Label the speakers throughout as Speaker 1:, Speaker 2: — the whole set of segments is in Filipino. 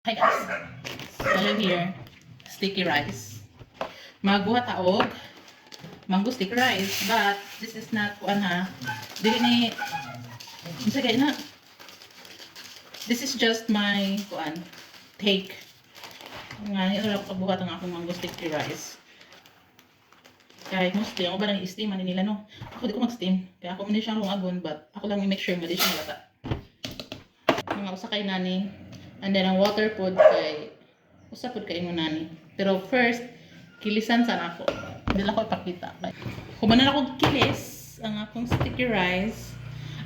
Speaker 1: Hi guys, so here, sticky rice. Magbuhat taog, mango sticky rice, but this is not kuan ha. Dili ni sige na. This is just my kuan take. Nga ito lang pagbuhat ang akong mango sticky rice. Kaya mostly ako ba nang i-steam man nila no. Ako di ko mag-steam. Kaya ako muna siyang lungagon, but ako lang i-make sure nga di siya malata. Mga usakay nani. And then ang water pod kay usapod kay mo nani. Pero first, kilisan sana ako. Hindi lang ako ipakita. Kumanan ako kilis ang akong sticky rice.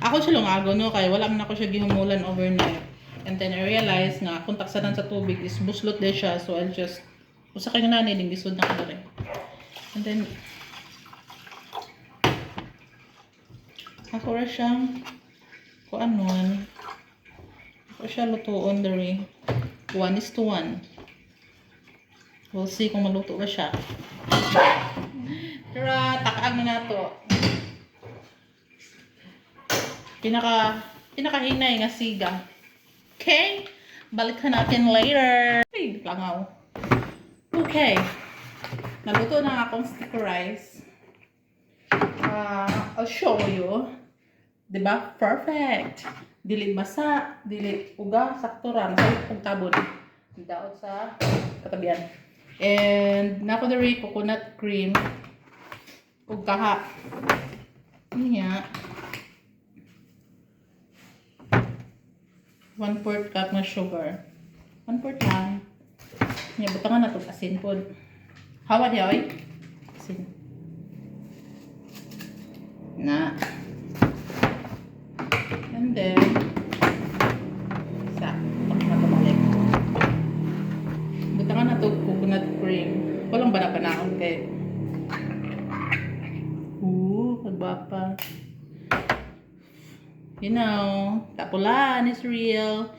Speaker 1: Ako siya lungago no kay wala man ako siya gihumulan overnight. And then I realized nga kung taksanan sa tubig is buslot din siya. So I'll just usakay na nani ding gisod na ko rin. And then ako ra siyang kuanon. Ako siya lutuon diri. 1:1. We'll see kung maluto ba siya. Pero takaag na nato. Pinakahinay nga siga. Okay? Balikan natin later. Ay, langaw. Okay. Naluto na akong sticky rice. I'll show you. Diba? Perfect. Dili basa, dili uga, sakto ra, masalit kong tabon. Daot sa katabian. And nako diri coconut cream ug kaha. Niya. 1/4 cup na sugar. 1/4 lang. Niya butangan na to asin pod. Hawa di oy. Asin. Na. And then, butangan na ito coconut cream. Walang ba na panahon kay nagbapa. You know, tapulan is real.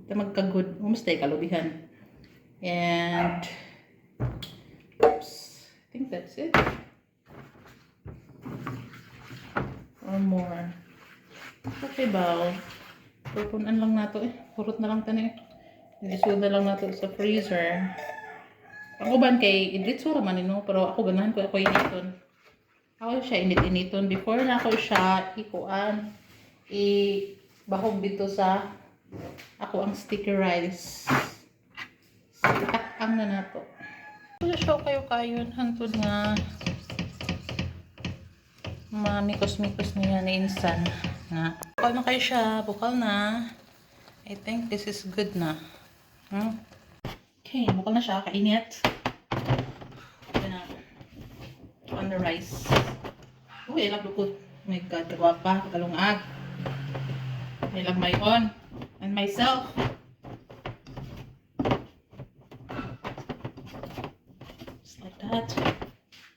Speaker 1: Ito magkagod. Umustay kalubihan. And, oops, I think that's it. Or more. Okay ba? Pupunan lang nato eh. Purot na lang tani. Isuda lang nato sa freezer. Ako ban kay idritso ra man no, pero ako ganahan ko ako initon. Ako siya init-initon before na ako siya ikuan bahog dito sa ako ang sticky rice. Takang na nato. Wala siya kayo hantod nga mamikos-mikos niya na insan. Na. Bukal na kayo siya. Bukal na. I think this is good na. Okay, bukal na siya. Kainit. Ito na. On the rice. Uy, I love lukot. Oh my God, kagwapa. Kagalungag. I love my own. And myself. Just like that.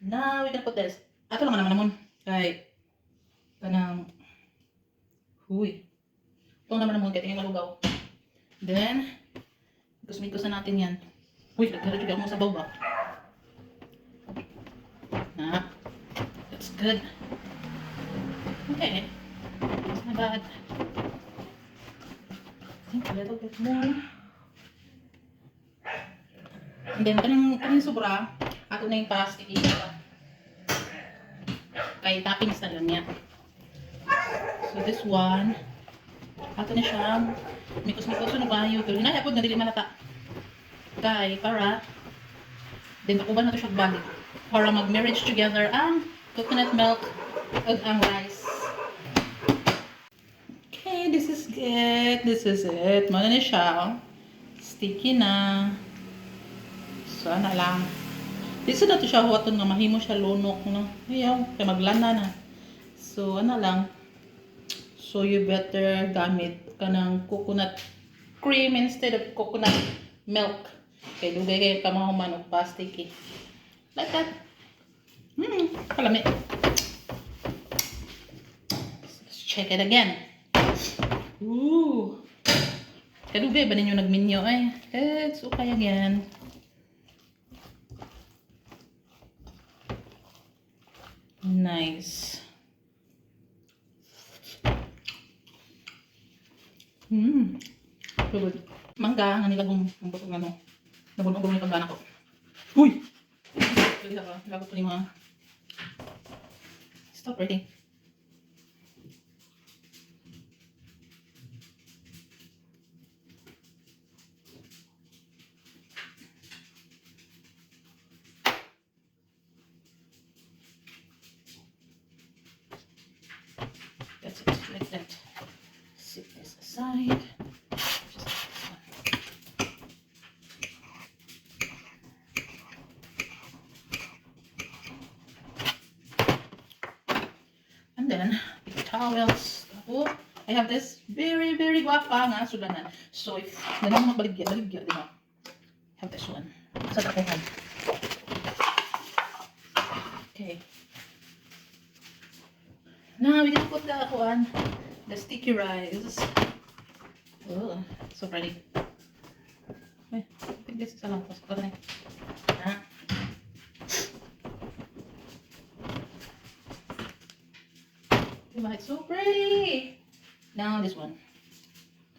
Speaker 1: Now, we can put this. Ato lang naman. Kay, kanang huy. Ito naman naman kaya tingin malugaw. Then, mikus-mikus na natin yan. Uy, nagkara juga mo sa baba. Na, that's good. Okay. It's not bad. I think a little bit more. And then, kaning sobra, ato na yung plastic ito. Kay toppings na lang niya. So this one, ato na siya, mikos-mikos na bayo. Pero hinayapod na dili malata. Kay, para, din takuban na ito siya balik. Para mag-marriage together ang coconut milk at ang rice. Okay, this is good. This is it. Mana na siya. Sticky na. So, na lang. Dito na to siya huwaton nga mahimo siya lunok no. Ayaw, kay maglana na. So ano lang. So you better gamit kanang coconut cream instead of coconut milk. Kay dugay kay kamahuman og plastic eh. Like that. Kalami. Let's check it again. Ooh. Kadugay ba ninyo nagminyo ay? It's okay again. Nice. Good. Mangga nga nilagong ang butong ano. Nabunong-bunong yung pagdana ko. Uy! Pwede ka, lagot ko yung mga... Stop writing. That's it, like that. Set this aside. Just like this one. And then, the towels. Oh, I have this very, very guapa nga sudanan. So, if nalang mga baligya, di ba? Have this one. Sa takuhan. Okay. Now, we can put the one, the sticky rice. Oh, so pretty. Wait, I think this is a lot. It's so pretty. Now this one,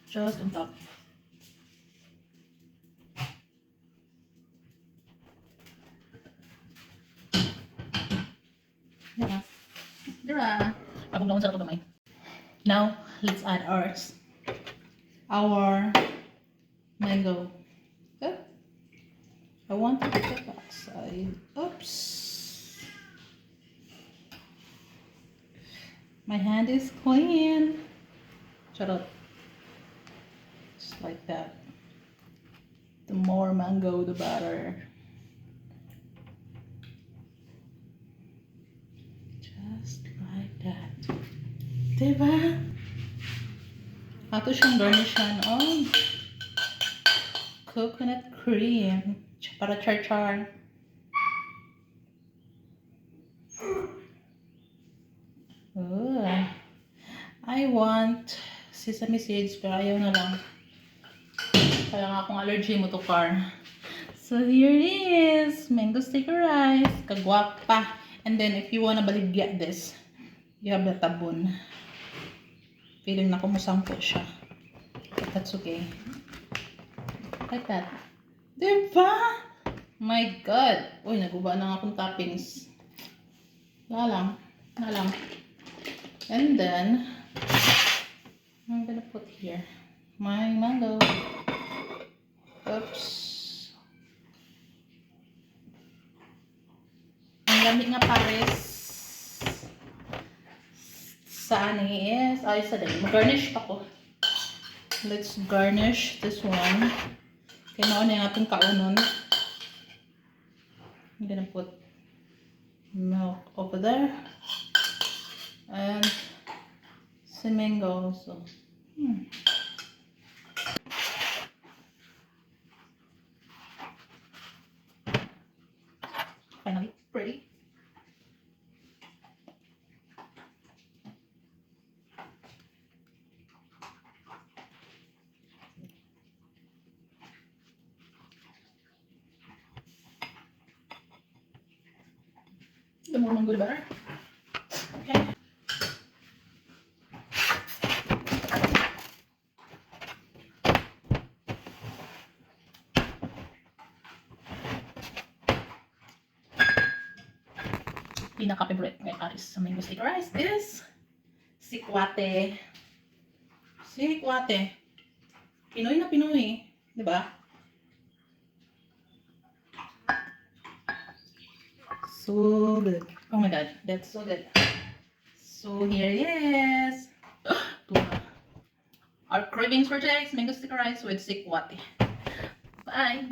Speaker 1: just on top. Yeah. Dira. Now let's add our mango. Good. I want to put the backside. Oops. My hand is clean. Shut up. Just like that. The more mango, the better. Just like that. Diba? Ato siyang garnishan on coconut cream. Para char-char. Oh, I want sesame seeds pero ayaw na lang. Kaya nga akong allergy mo to car. So here it is. Mango sticky rice. Kagwapa. And then if you wanna baligya this, you have the tabon. Feeling na kumusangko siya. But that's okay. Like that. Diba? My God. Uy, naguba na nga akong toppings. Wala lang. And then, I'm gonna put here my mango. Oops. Ang lamig nga pares sa ani is, ay sa day. Mag-garnish pa ko. Let's garnish this one. Kaya na yung ating kaunon. I'm gonna put milk over there. And some mango also. Finally, pretty. The more mango, the better. Okay. Pinaka-favorite ng Paris sa mango sticky rice is sikwate. Sikwate. Pinoy na Pinoy. Diba? So good. Oh my God. That's so good. So here it is. Our cravings for today is mango sticky rice with sikwate. Bye.